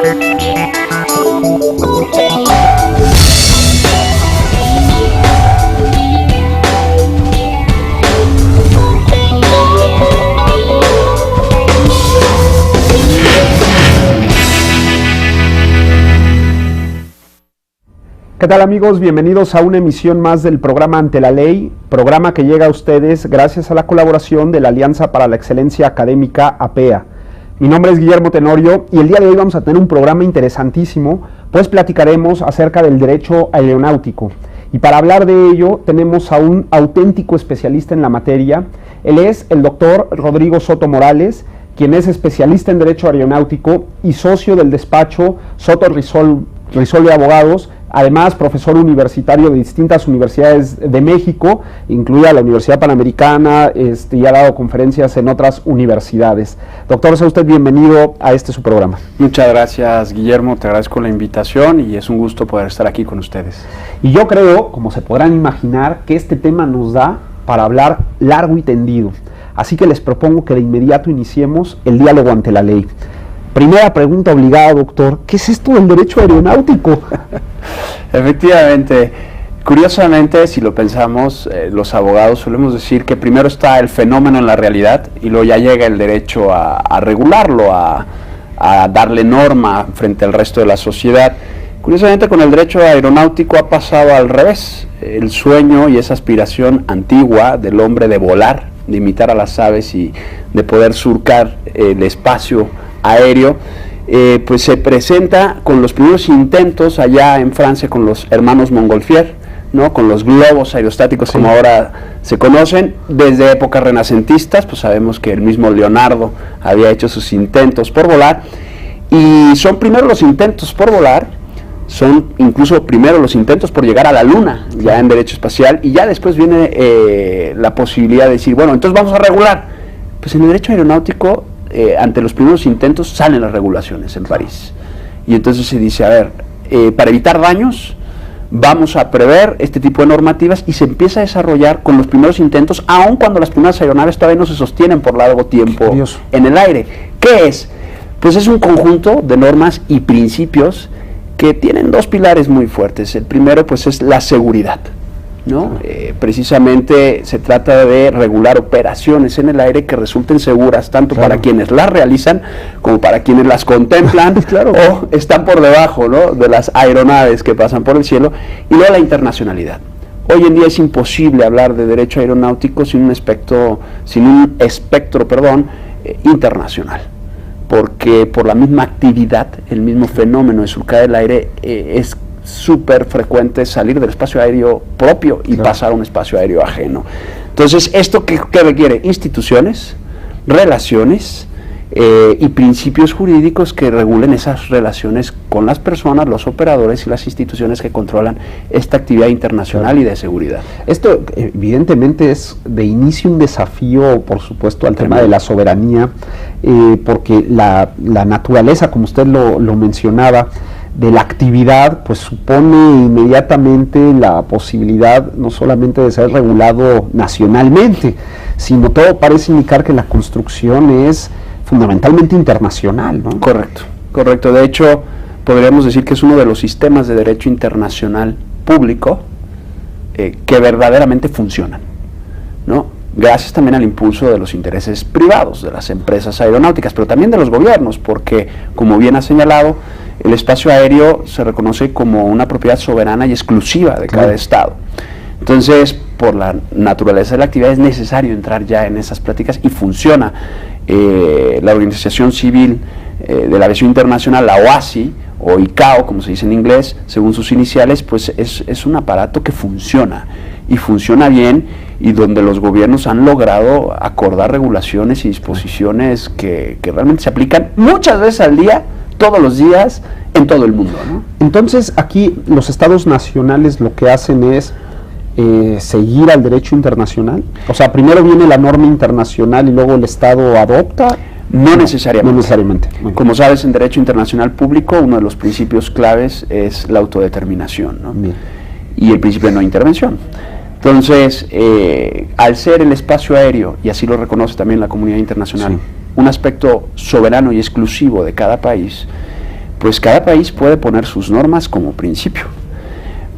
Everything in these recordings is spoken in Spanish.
¿Qué tal, amigos? Bienvenidos a una emisión más del programa Ante la Ley, programa que llega a ustedes gracias a la colaboración de la Alianza para la Excelencia Académica, APEA. Mi nombre es Guillermo Tenorio y el día de hoy vamos a tener un programa interesantísimo, pues platicaremos acerca del derecho aeronáutico. Y para hablar de ello tenemos a un auténtico especialista en la materia. Él es el doctor Rodrigo Soto Morales, quien es especialista en derecho aeronáutico y socio del despacho Soto Rizzoli Abogados. Además, profesor universitario de distintas universidades de México, incluida la Universidad Panamericana, y ha dado conferencias en otras universidades. Doctor, sea usted bienvenido a su programa. Muchas gracias, Guillermo, te agradezco la invitación y es un gusto poder estar aquí con ustedes. Y yo creo, como se podrán imaginar, que este tema nos da para hablar largo y tendido. Así que les propongo que de inmediato iniciemos el diálogo ante la ley. Primera pregunta obligada, doctor, ¿qué es esto del derecho aeronáutico? Efectivamente, curiosamente, si lo pensamos, los abogados solemos decir que primero está el fenómeno en la realidad y luego ya llega el derecho a regularlo, a darle norma frente al resto de la sociedad. Curiosamente, con el derecho aeronáutico ha pasado al revés. El sueño y esa aspiración antigua del hombre de volar, de imitar a las aves y de poder surcar el espacio aéreo, pues se presenta con los primeros intentos allá en Francia con los hermanos Montgolfier, ¿no? Con los globos aerostáticos, sí, como ahora se conocen, desde épocas renacentistas. Pues sabemos que el mismo Leonardo había hecho sus intentos por volar, y son primero los intentos por volar, son incluso primero los intentos por llegar a la luna, ya en derecho espacial, y ya después viene la posibilidad de decir, bueno, entonces vamos a regular. Pues en el derecho aeronáutico, ante los primeros intentos salen las regulaciones en París, y entonces se dice, a ver, para evitar daños vamos a prever este tipo de normativas, y se empieza a desarrollar con los primeros intentos, aun cuando las primeras aeronaves todavía no se sostienen por largo tiempo en el aire. ¿Qué es? Pues es un conjunto de normas y principios que tienen dos pilares muy fuertes. El primero, pues, es la seguridad, ¿no? Precisamente se trata de regular operaciones en el aire que resulten seguras, tanto para quienes las realizan como para quienes las contemplan o están por debajo, ¿no?, de las aeronaves que pasan por el cielo. Y luego la internacionalidad. Hoy en día es imposible hablar de derecho aeronáutico sin un espectro internacional, porque por la misma actividad, el mismo fenómeno de surcar el aire, es súper frecuente salir del espacio aéreo propio y pasar a un espacio aéreo ajeno. Entonces, ¿esto qué requiere? Instituciones, relaciones y principios jurídicos que regulen esas relaciones con las personas, los operadores y las instituciones que controlan esta actividad internacional y de seguridad. Esto evidentemente es de inicio un desafío, por supuesto, al tema de la soberanía, porque la naturaleza, como usted lo mencionaba, de la actividad, pues supone inmediatamente la posibilidad no solamente de ser regulado nacionalmente, sino todo parece indicar que la construcción es fundamentalmente internacional, ¿no? Correcto. De hecho, podríamos decir que es uno de los sistemas de derecho internacional público que verdaderamente funcionan, ¿no? Gracias también al impulso de los intereses privados, de las empresas aeronáuticas, pero también de los gobiernos, porque, como bien ha señalado, el espacio aéreo se reconoce como una propiedad soberana y exclusiva de cada estado. Entonces, por la naturaleza de la actividad es necesario entrar ya en esas pláticas, y funciona. La Organización Civil de la Aviación Internacional, la OASI, o ICAO, como se dice en inglés, según sus iniciales, pues es un aparato que funciona, y funciona bien, y donde los gobiernos han logrado acordar regulaciones y disposiciones que realmente se aplican muchas veces al día, todos los días, en todo el mundo, ¿no? Entonces, aquí los estados nacionales lo que hacen es seguir al derecho internacional. O sea, primero viene la norma internacional y luego el estado adopta. No necesariamente. Como sabes, en derecho internacional público, uno de los principios claves es la autodeterminación, ¿no? Y el principio de no intervención. Entonces, al ser el espacio aéreo, y así lo reconoce también la comunidad internacional, un aspecto soberano y exclusivo de cada país, pues cada país puede poner sus normas como principio.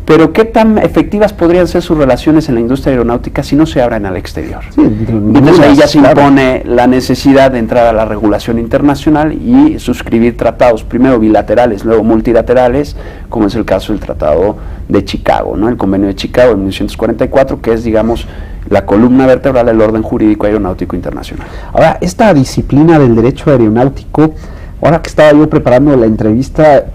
Pero ¿qué tan efectivas podrían ser sus relaciones en la industria aeronáutica si no se abren al exterior? Sí, entonces ahí ya se impone la necesidad de entrar a la regulación internacional y suscribir tratados, primero bilaterales, luego multilaterales, como es el caso del Tratado de Chicago, ¿no? El Convenio de Chicago de 1944, que es, digamos, la columna vertebral del orden jurídico aeronáutico internacional. Ahora, esta disciplina del derecho aeronáutico, ahora que estaba yo preparando la entrevista,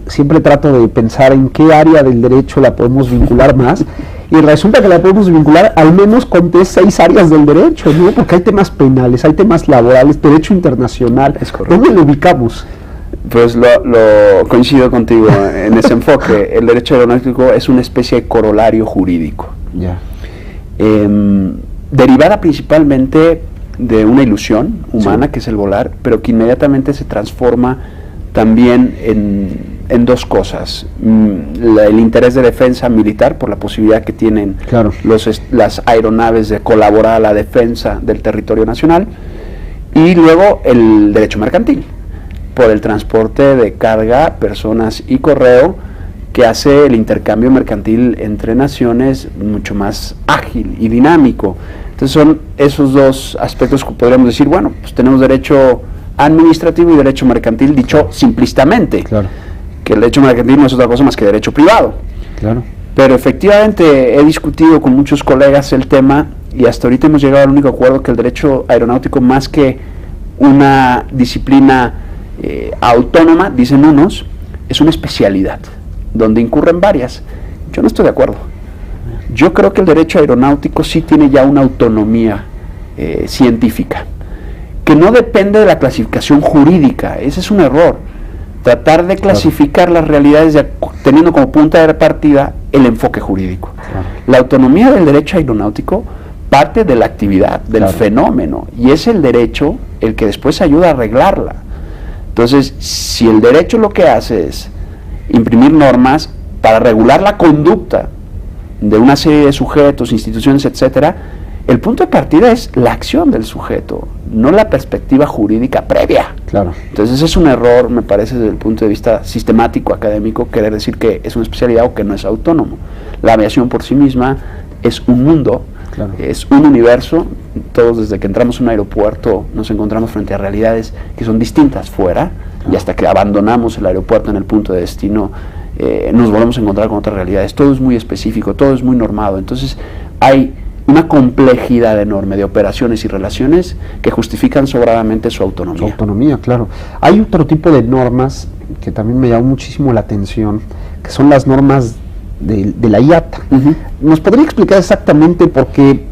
siempre trato de pensar en qué área del derecho la podemos vincular más, y resulta que la podemos vincular al menos con 6 áreas del derecho, ¿no? Porque hay temas penales, hay temas laborales, derecho internacional. Es correcto. ¿Dónde lo ubicamos? Pues lo coincido contigo en ese enfoque. El derecho aeronáutico es una especie de corolario jurídico. Ya. Derivada principalmente de una ilusión humana, sí, que es el volar, pero que inmediatamente se transforma también en 2 cosas. El interés de defensa militar, por la posibilidad que tienen, claro, las aeronaves de colaborar a la defensa del territorio nacional, y luego el derecho mercantil, por el transporte de carga, personas y correo, que hace el intercambio mercantil entre naciones mucho más ágil y dinámico. Entonces son esos 2 aspectos que podríamos decir, bueno, pues tenemos derecho administrativo y derecho mercantil, dicho, claro, simplistamente, claro, que el derecho mercantil no es otra cosa más que derecho privado. Claro. Pero efectivamente he discutido con muchos colegas el tema, y hasta ahorita hemos llegado al único acuerdo que el derecho aeronáutico, más que una disciplina autónoma, dicen unos, es una especialidad, donde incurren varias. Yo no estoy de acuerdo. Yo creo que el derecho aeronáutico sí tiene ya una autonomía científica, que no depende de la clasificación jurídica. Ese es un error. Tratar de clasificar, claro, las realidades teniendo como punta de partida el enfoque jurídico. Claro. La autonomía del derecho aeronáutico parte de la actividad, del, claro, fenómeno, y es el derecho el que después ayuda a arreglarla. Entonces, si el derecho lo que hace es imprimir normas para regular la conducta de una serie de sujetos, instituciones, etcétera, el punto de partida es la acción del sujeto, no la perspectiva jurídica previa. Claro. Entonces es un error, me parece, desde el punto de vista sistemático, académico, querer decir que es una especialidad o que no es autónomo. La aviación por sí misma es un mundo, claro, es un universo. Todos, desde que entramos en un aeropuerto, nos encontramos frente a realidades que son distintas fuera, claro, y hasta que abandonamos el aeropuerto en el punto de destino, nos volvemos a encontrar con otras realidades. Todo es muy específico, todo es muy normado. Entonces hay una complejidad enorme de operaciones y relaciones que justifican sobradamente su autonomía. Su autonomía, claro. Hay otro tipo de normas que también me llamó muchísimo la atención, que son las normas de la IATA. ¿Nos podría explicar exactamente por qué?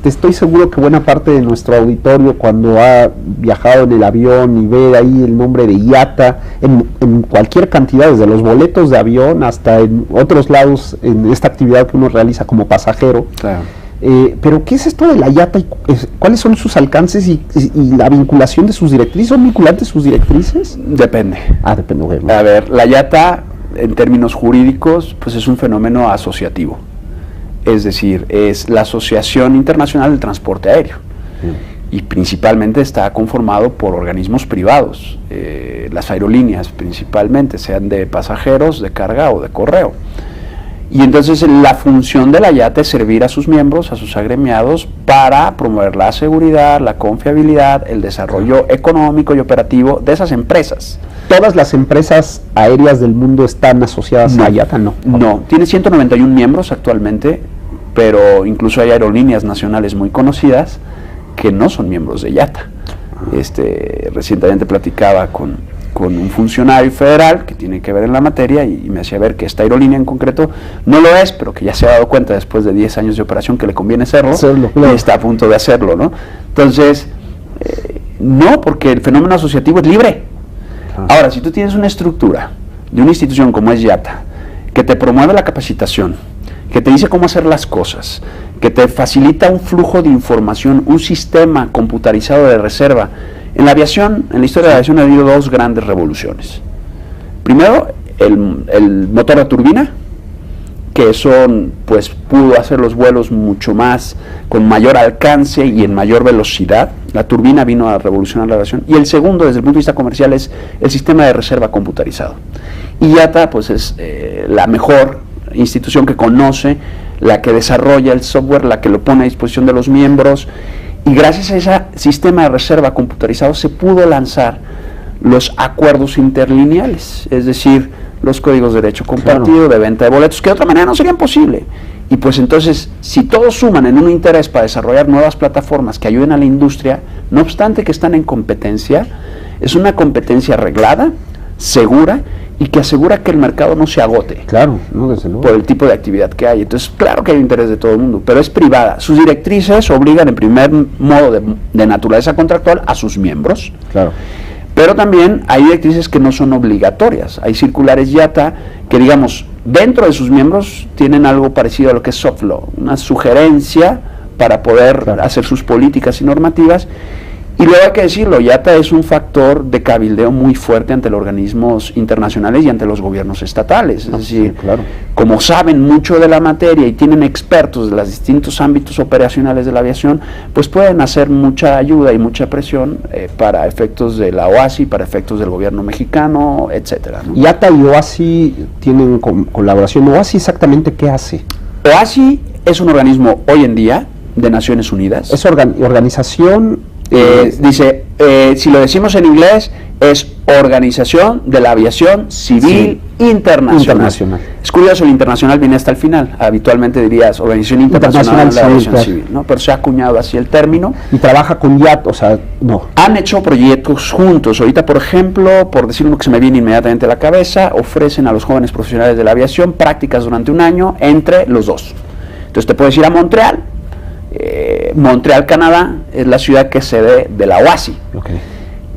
Estoy seguro que buena parte de nuestro auditorio, cuando ha viajado en el avión y ve ahí el nombre de IATA en cualquier cantidad, desde los boletos de avión hasta en otros lados, en esta actividad que uno realiza como pasajero. Claro. Pero ¿qué es esto de la IATA y cuáles son sus alcances y la vinculación de sus directrices? ¿Son vinculantes sus directrices? Depende. Depende. Bueno. A ver, la IATA, en términos jurídicos, pues es un fenómeno asociativo. Es decir, es la Asociación Internacional del Transporte Aéreo. Y principalmente está conformado por organismos privados, las aerolíneas principalmente, sean de pasajeros, de carga o de correo. Y entonces la función de la IATA es servir a sus miembros, a sus agremiados, para promover la seguridad, la confiabilidad, el desarrollo económico y operativo de esas empresas. ¿Todas las empresas aéreas del mundo están asociadas a IATA? No. No, tiene 191 miembros actualmente, pero incluso hay aerolíneas nacionales muy conocidas que no son miembros de IATA. Recientemente platicaba con un funcionario federal que tiene que ver en la materia y me hacía ver que esta aerolínea en concreto no lo es, pero que ya se ha dado cuenta después de 10 años de operación que le conviene serlo, claro, y está a punto de hacerlo, ¿no? Entonces, no, porque el fenómeno asociativo es libre. Ahora, si tú tienes una estructura de una institución como es IATA, que te promueve la capacitación, que te dice cómo hacer las cosas, que te facilita un flujo de información, un sistema computarizado de reserva. En la aviación, en la historia de la aviación ha habido 2 grandes revoluciones. Primero, el motor a turbina, que eso pues pudo hacer los vuelos mucho más, con mayor alcance y en mayor velocidad. La turbina vino a revolucionar la aviación. Y el segundo, desde el punto de vista comercial, es el sistema de reserva computarizado. Y IATA pues es la mejor institución que conoce, la que desarrolla el software, la que lo pone a disposición de los miembros, y gracias a ese sistema de reserva computarizado se pudo lanzar los acuerdos interlineales, es decir, los códigos de derecho compartido, de venta de boletos, que de otra manera no serían posible. Y pues entonces, si todos suman en un interés para desarrollar nuevas plataformas que ayuden a la industria, no obstante que están en competencia, es una competencia arreglada, segura, y que asegura que el mercado no se agote. Claro, no, desde luego. Por el tipo de actividad que hay. Entonces, claro que hay interés de todo el mundo, pero es privada. Sus directrices obligan, en primer modo de naturaleza contractual, a sus miembros. Claro. Pero también hay directrices que no son obligatorias. Hay circulares IATA que, digamos, dentro de sus miembros tienen algo parecido a lo que es soft law, una sugerencia para poder hacer sus políticas y normativas. Y luego hay que decirlo, IATA es un factor de cabildeo muy fuerte ante los organismos internacionales y ante los gobiernos estatales. Es decir, como saben mucho de la materia y tienen expertos de los distintos ámbitos operacionales de la aviación, pues pueden hacer mucha ayuda y mucha presión para efectos de la OASI, para efectos del gobierno mexicano, etcétera, ¿no? IATA y OASI tienen colaboración. ¿OASI exactamente qué hace? OASI es un organismo hoy en día de Naciones Unidas. Es organización... dice, si lo decimos en inglés, es Organización de la Aviación Civil Internacional. Es curioso, el internacional viene hasta el final. Habitualmente dirías Organización Internacional de la Aviación Civil, ¿no? Pero se ha acuñado así el término. Y trabaja con IATA, o sea, no. Han hecho proyectos juntos. Ahorita, por ejemplo, por decir uno que se me viene inmediatamente a la cabeza, ofrecen a los jóvenes profesionales de la aviación prácticas durante un año entre los dos. Entonces te puedes ir a Montreal. Montreal, Canadá, es la ciudad que es sede de la OASI.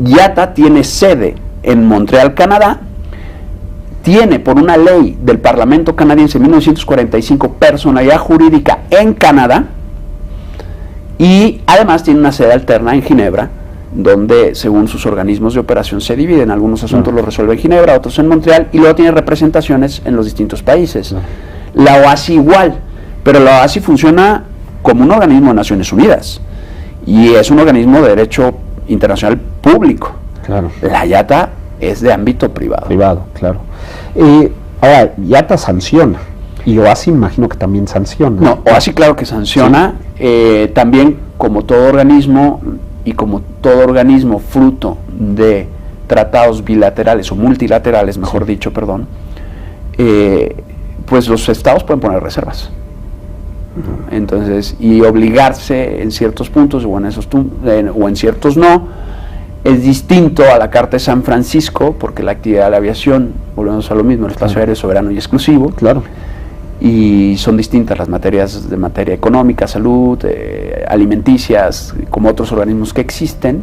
IATA tiene sede en Montreal, Canadá, tiene por una ley del Parlamento canadiense en 1945 personalidad jurídica en Canadá y además tiene una sede alterna en Ginebra, donde según sus organismos de operación se dividen, algunos asuntos los resuelve en Ginebra, otros en Montreal, y luego tiene representaciones en los distintos países. La OASI igual, pero la OASI funciona como un organismo de Naciones Unidas y es un organismo de derecho internacional público. La IATA es de ámbito privado. Claro. Ahora, IATA sanciona y OASI imagino que también sanciona. No, OASI claro que sanciona, también como todo organismo y como todo organismo fruto de tratados bilaterales o multilaterales, mejor dicho, perdón, pues los estados pueden poner reservas. Entonces, y obligarse en ciertos puntos o en ciertos no, es distinto a la Carta de San Francisco, porque la actividad de la aviación, volvemos a lo mismo, el espacio aéreo es soberano y exclusivo, y son distintas las materias de materia económica, salud, alimenticias, como otros organismos que existen.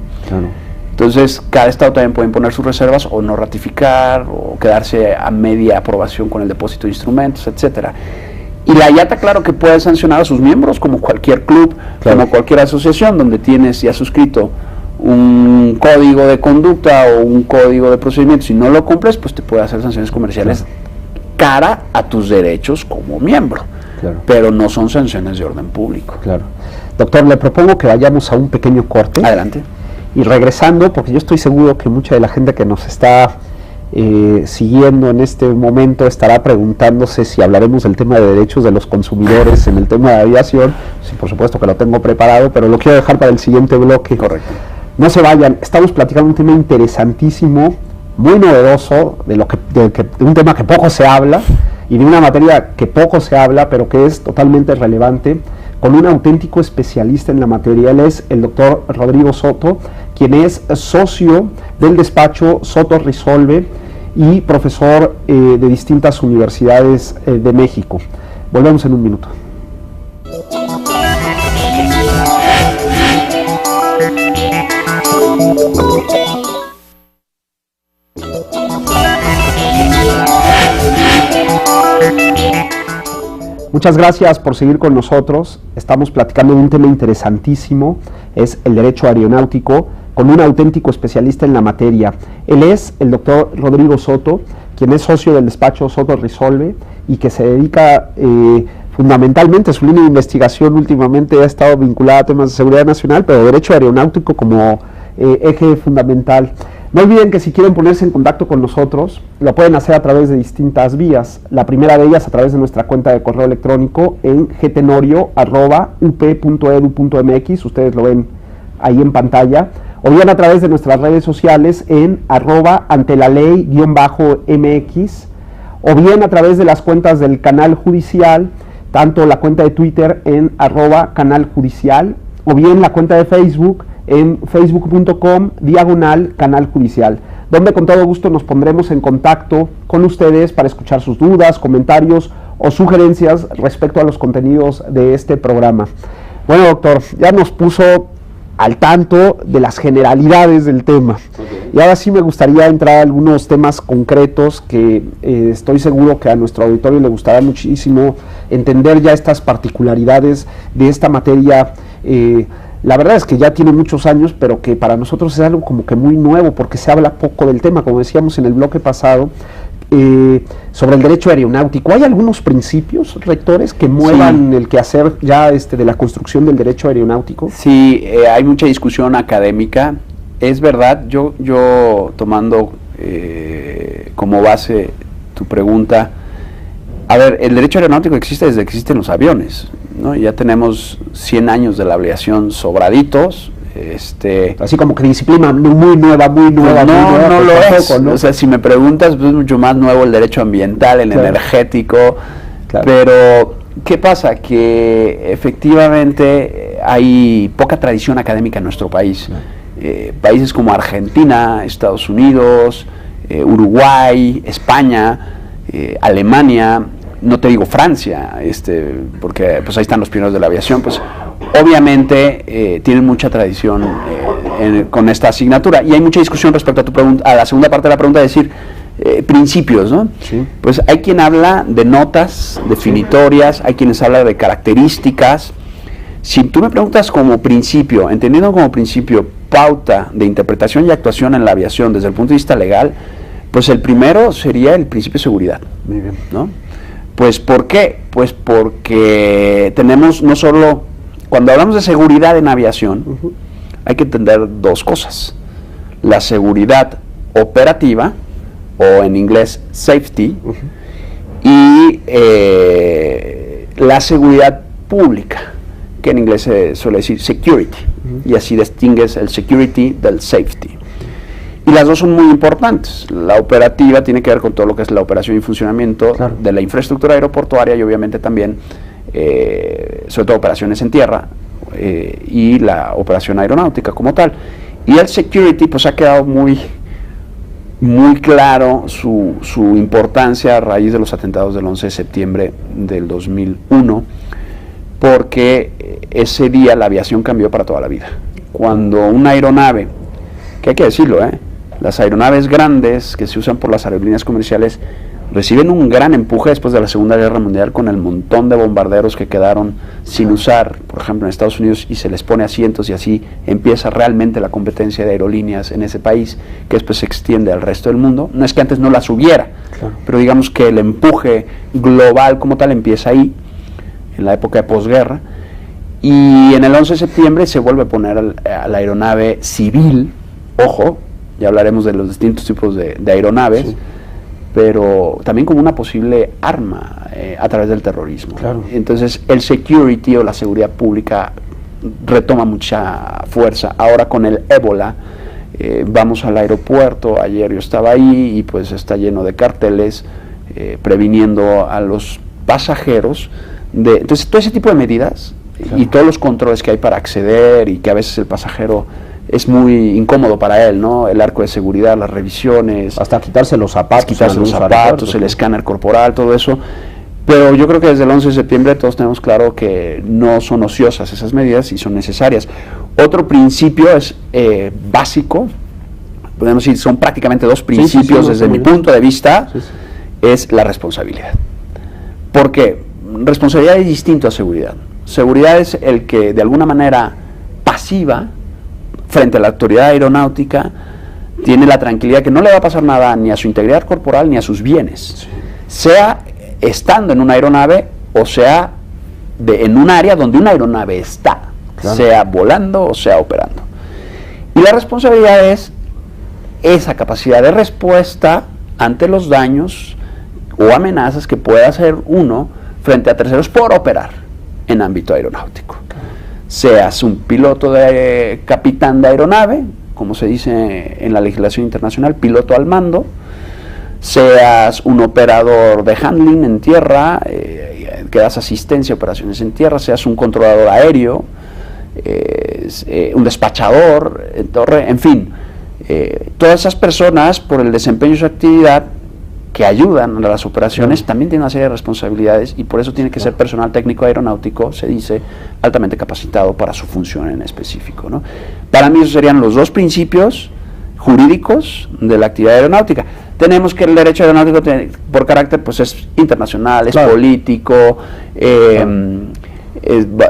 Entonces, cada estado también puede imponer sus reservas o no ratificar o quedarse a media aprobación con el depósito de instrumentos, etcétera. Y la IATA, claro que puede sancionar a sus miembros, como cualquier club, como cualquier asociación, donde tienes ya suscrito un código de conducta o un código de procedimiento. Si no lo cumples, pues te puede hacer sanciones comerciales cara a tus derechos como miembro. Pero no son sanciones de orden público. Doctor, le propongo que vayamos a un pequeño corte. Adelante. Y regresando, porque yo estoy seguro que mucha de la gente que nos está siguiendo en este momento estará preguntándose si hablaremos del tema de derechos de los consumidores en el tema de aviación. Sí, por supuesto que lo tengo preparado, pero lo quiero dejar para el siguiente bloque. Correcto. No se vayan, estamos platicando un tema interesantísimo, muy novedoso, de un tema que poco se habla y de una materia que poco se habla, pero que es totalmente relevante, con un auténtico especialista en la materia. Él es el doctor Rodrigo Soto, quien es socio del despacho Soto Resolve y profesor de distintas universidades de México. Volvemos en un minuto. Muchas gracias por seguir con nosotros. Estamos platicando de un tema interesantísimo, es el derecho aeronáutico, con un auténtico especialista en la materia. Él es el doctor Rodrigo Soto, quien es socio del despacho Soto Resolve y que se dedica fundamentalmente, su línea de investigación últimamente ha estado vinculada a temas de seguridad nacional, pero derecho aeronáutico como eje fundamental. No olviden que si quieren ponerse en contacto con nosotros, lo pueden hacer a través de distintas vías. La primera de ellas a través de nuestra cuenta de correo electrónico en gtenorio@up.edu.mx, ustedes lo ven ahí en pantalla, o bien a través de nuestras redes sociales en @antelaley_mx, o bien a través de las cuentas del canal judicial, tanto la cuenta de Twitter en @canaljudicial, o bien la cuenta de Facebook en facebook.com/canal judicial, donde con todo gusto nos pondremos en contacto con ustedes para escuchar sus dudas, comentarios o sugerencias respecto a los contenidos de este programa. Bueno, doctor, ya nos puso al tanto de las generalidades del tema. Okay. Y ahora sí me gustaría entrar a algunos temas concretos que estoy seguro que a nuestro auditorio le gustará muchísimo entender ya estas particularidades de esta materia. La verdad es que ya tiene muchos años, pero que para nosotros es algo como que muy nuevo, porque se habla poco del tema, como decíamos en el bloque pasado, sobre el derecho aeronáutico. ¿Hay algunos principios rectores que muevan el quehacer ya de la construcción del derecho aeronáutico? Sí, hay mucha discusión académica. Es verdad, yo tomando como base tu pregunta, a ver, el derecho aeronáutico existe desde que existen los aviones, ¿no? Ya tenemos 100 años de la aviación sobraditos. Así como que disciplina muy nueva. No lo es, ¿no? O sea, si me preguntas, pues es mucho más nuevo el derecho ambiental, el energético, pero ¿qué pasa? Que efectivamente hay poca tradición académica en nuestro país. Países como Argentina, Estados Unidos, Uruguay, España, Alemania, no te digo Francia, porque pues ahí están los pioneros de la aviación, pues obviamente tienen mucha tradición con esta asignatura, y hay mucha discusión respecto a tu pregunta, a la segunda parte de la pregunta, es decir, principios, ¿no? Sí. Pues hay quien habla de notas definitorias, hay quienes hablan de características. Si tú me preguntas como principio, entendiendo como principio pauta de interpretación y actuación en la aviación desde el punto de vista legal, pues el primero sería el principio de seguridad. Muy bien. ¿No? Pues ¿por qué? Pues porque tenemos no solo, cuando hablamos de seguridad en aviación, hay que entender dos cosas: la seguridad operativa, o en inglés safety, y la seguridad pública, que en inglés se suele decir security, y así distingues el security del safety. Y las dos son muy importantes. La operativa tiene que ver con todo lo que es la operación y funcionamiento de la infraestructura aeroportuaria, y obviamente también, sobre todo operaciones en tierra, y la operación aeronáutica como tal. Y el security, pues ha quedado muy claro su importancia a raíz de los atentados del 11 de septiembre del 2001, porque ese día la aviación cambió para toda la vida. Cuando una aeronave, que hay que decirlo, las aeronaves grandes que se usan por las aerolíneas comerciales reciben un gran empuje después de la Segunda Guerra Mundial, con el montón de bombarderos que quedaron sin usar, por ejemplo en Estados Unidos, y se les pone asientos, y así empieza realmente la competencia de aerolíneas en ese país, que después se extiende al resto del mundo. No es que antes no las hubiera, pero digamos que el empuje global como tal empieza ahí, en la época de posguerra, y en el 11 de septiembre se vuelve a poner a la aeronave civil, ojo, ya hablaremos de los distintos tipos de aeronaves, pero también como una posible arma a través del terrorismo. Entonces el security o la seguridad pública retoma mucha fuerza. Ahora con el ébola, vamos al aeropuerto, ayer yo estaba ahí y pues está lleno de carteles previniendo a los pasajeros. Entonces todo ese tipo de medidas y todos los controles que hay para acceder, y que a veces el pasajero es muy incómodo para él, ¿no? El arco de seguridad, las revisiones, hasta quitarse los zapatos, el escáner corporal, todo eso. Pero yo creo que desde el 11 de septiembre todos tenemos claro que no son ociosas esas medidas y son necesarias. Otro principio es básico, podemos decir, son prácticamente dos principios desde mi punto de vista, es la responsabilidad. ¿Por qué? Responsabilidad es distinto a seguridad. Seguridad es el que de alguna manera pasiva, frente a la autoridad aeronáutica, tiene la tranquilidad que no le va a pasar nada ni a su integridad corporal ni a sus bienes, sea estando en una aeronave, o sea, en un área donde una aeronave está, claro, sea volando o sea operando. Y la responsabilidad es esa capacidad de respuesta ante los daños o amenazas que pueda hacer uno frente a terceros por operar en ámbito aeronáutico. Seas un piloto de capitán de aeronave, como se dice en la legislación internacional, piloto al mando, seas un operador de handling en tierra, que das asistencia a operaciones en tierra, seas un controlador aéreo, un despachador en torre, en fin, todas esas personas, por el desempeño de su actividad, que ayudan a las operaciones, también tienen una serie de responsabilidades, y por eso tiene que ser personal técnico aeronáutico, se dice, altamente capacitado para su función en específico, ¿no? Para mí esos serían los dos principios jurídicos de la actividad aeronáutica. Tenemos que el derecho aeronáutico por carácter pues es internacional, es político,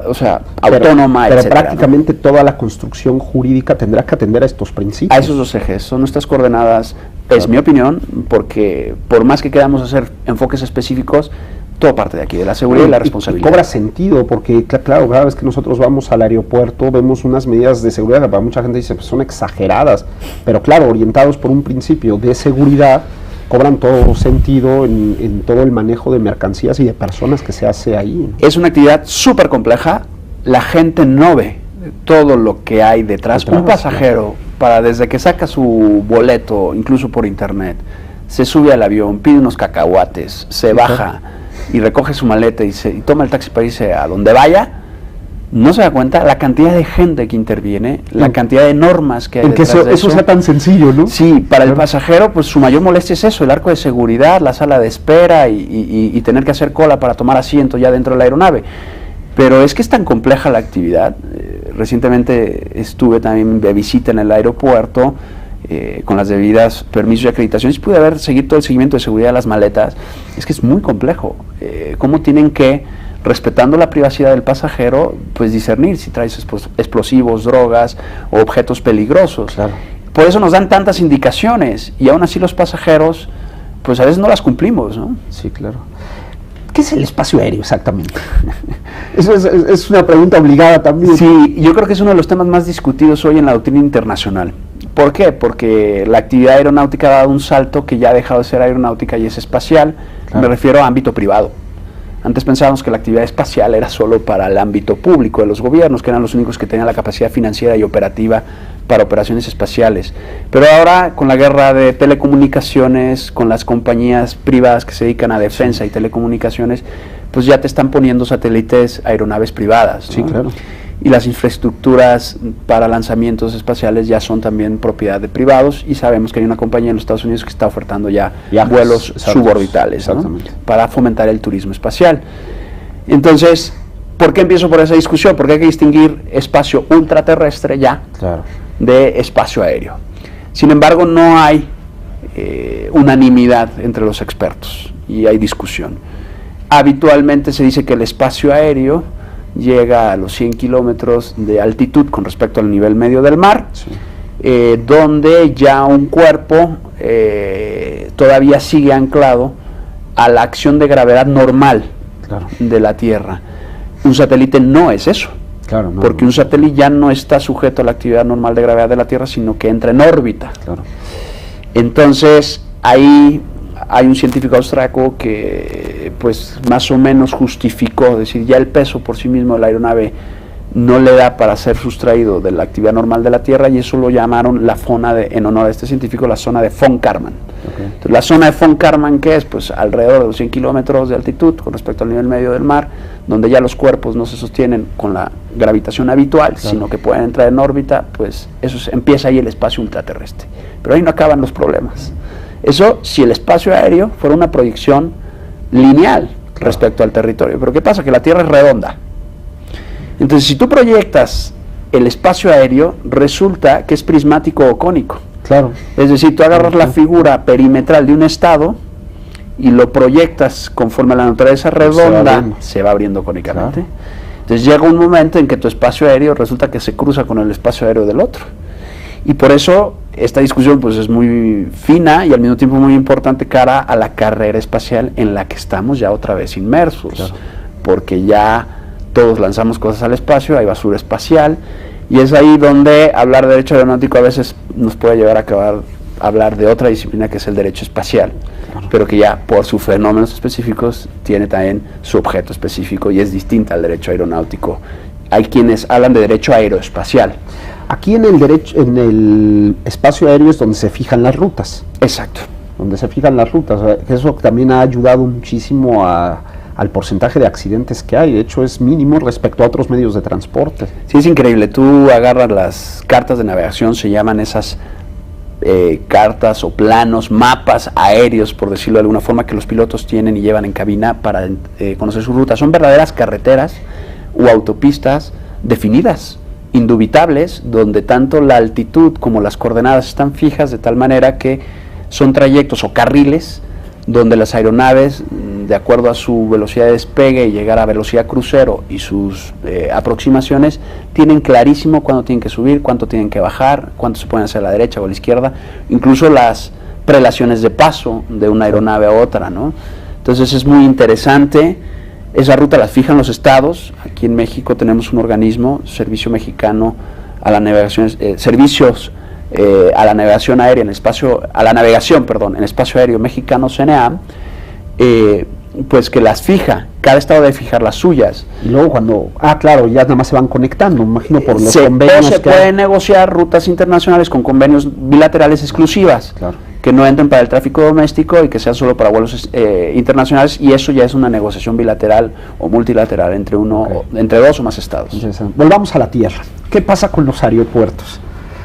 o sea, autónoma, pero etcétera, prácticamente, ¿no? Toda la construcción jurídica tendrá que atender a estos principios. A esos dos ejes, son nuestras coordenadas, es mi opinión, porque por más que queramos hacer enfoques específicos, todo parte de aquí, de la seguridad y la responsabilidad. Cobra sentido, porque claro, cada vez que nosotros vamos al aeropuerto vemos unas medidas de seguridad que para mucha gente dice pues son exageradas, pero claro, orientados por un principio de seguridad, cobran todo sentido en todo el manejo de mercancías y de personas que se hace ahí, ¿no? Es una actividad súper compleja, la gente no ve todo lo que hay detrás. Un pasajero, desde que saca su boleto, incluso por internet, se sube al avión, pide unos cacahuates, se baja y recoge su maleta y toma el taxi para irse a donde vaya, no se da cuenta la cantidad de gente que interviene, la cantidad de normas que hay detrás de eso sea tan sencillo, ¿no? Sí, para el pasajero, pues su mayor molestia es eso, el arco de seguridad, la sala de espera y tener que hacer cola para tomar asiento ya dentro de la aeronave. Pero es que es tan compleja la actividad. Recientemente estuve también de visita en el aeropuerto, con las debidas permisos y acreditaciones, y pude seguir todo el seguimiento de seguridad de las maletas. Es que es muy complejo, cómo tienen que, respetando la privacidad del pasajero, pues discernir si traes explosivos, drogas o objetos peligrosos. Claro. Por eso nos dan tantas indicaciones, y aún así los pasajeros, pues a veces no las cumplimos, ¿no? Sí, claro. ¿Qué es el espacio aéreo exactamente? Eso es una pregunta obligada también. Sí, yo creo que es uno de los temas más discutidos hoy en la doctrina internacional. ¿Por qué? Porque la actividad aeronáutica ha dado un salto que ya ha dejado de ser aeronáutica y es espacial. Claro. Me refiero a ámbito privado. Antes pensábamos que la actividad espacial era solo para el ámbito público de los gobiernos, que eran los únicos que tenían la capacidad financiera y operativa para operaciones espaciales. Pero ahora, con la guerra de telecomunicaciones, con las compañías privadas que se dedican a defensa y telecomunicaciones, pues ya te están poniendo satélites, aeronaves privadas, ¿no? Sí, claro. Y las infraestructuras para lanzamientos espaciales ya son también propiedad de privados, y sabemos que hay una compañía en los Estados Unidos que está ofertando ya vuelos suborbitales, ¿no? Para fomentar el turismo espacial. Entonces, ¿por qué empiezo por esa discusión? Porque hay que distinguir espacio ultraterrestre ya de espacio aéreo. Sin embargo, no hay unanimidad entre los expertos y hay discusión. Habitualmente se dice que el espacio aéreo llega a los 100 kilómetros de altitud con respecto al nivel medio del mar, donde ya un cuerpo todavía sigue anclado a la acción de gravedad normal de la Tierra. Un satélite no es eso, porque un satélite ya no está sujeto a la actividad normal de gravedad de la Tierra, sino que entra en órbita. Entonces, ahí hay un científico austriaco que pues más o menos justificó, es decir, ya el peso por sí mismo de la aeronave no le da para ser sustraído de la actividad normal de la Tierra, y eso lo llamaron la zona en honor a este científico, la zona de von Karman. Entonces, la zona de von Karman, ¿qué es? Pues alrededor de los 100 kilómetros de altitud con respecto al nivel medio del mar, donde ya los cuerpos no se sostienen con la gravitación habitual, sino que pueden entrar en órbita, pues eso empieza ahí el espacio ultraterrestre. Pero ahí no acaban los problemas. Eso si el espacio aéreo fuera una proyección lineal respecto al territorio. Pero ¿qué pasa? Que la Tierra es redonda. Entonces, si tú proyectas el espacio aéreo, resulta que es prismático o cónico. Es decir, tú agarras la figura perimetral de un estado y lo proyectas conforme a la naturaleza redonda, se va abriendo cónicamente. Entonces llega un momento en que tu espacio aéreo resulta que se cruza con el espacio aéreo del otro. Y por eso esta discusión pues es muy fina y al mismo tiempo muy importante cara a la carrera espacial en la que estamos ya otra vez inmersos, claro, porque ya todos lanzamos cosas al espacio, hay basura espacial, y es ahí donde hablar de derecho aeronáutico a veces nos puede llevar a hablar de otra disciplina que es el derecho espacial, claro, pero que ya por sus fenómenos específicos tiene también su objeto específico y es distinta al derecho aeronáutico. Hay quienes hablan de derecho aeroespacial. Aquí en el espacio aéreo es donde se fijan las rutas. Exacto. Donde se fijan las rutas. Eso también ha ayudado muchísimo al porcentaje de accidentes que hay. De hecho, es mínimo respecto a otros medios de transporte. Sí, es increíble. Tú agarras las cartas de navegación, se llaman esas cartas o planos, mapas aéreos, por decirlo de alguna forma, que los pilotos tienen y llevan en cabina para conocer su ruta. Son verdaderas carreteras o autopistas definidas, indubitables, donde tanto la altitud como las coordenadas están fijas de tal manera que son trayectos o carriles donde las aeronaves, de acuerdo a su velocidad de despegue y llegar a velocidad crucero y sus aproximaciones, tienen clarísimo cuándo tienen que subir, cuánto tienen que bajar, cuánto se pueden hacer a la derecha o a la izquierda, incluso las prelaciones de paso de una aeronave a otra, ¿no? Entonces es muy interesante. Esa ruta la fijan los estados. Aquí en México tenemos un organismo, Servicio Mexicano a la Navegación, Servicios a la Navegación Aérea en espacio, en espacio aéreo mexicano, CNA, pues que las fija. Cada estado debe fijar las suyas. Y luego cuando, claro, ya nada más se van conectando, me imagino por los convenios. Se pueden negociar rutas internacionales con convenios bilaterales exclusivas, claro, que no entren para el tráfico doméstico y que sean solo para vuelos internacionales, y eso ya es una negociación bilateral o multilateral entre entre dos o más estados. Volvamos a la tierra. ¿Qué pasa con los aeropuertos?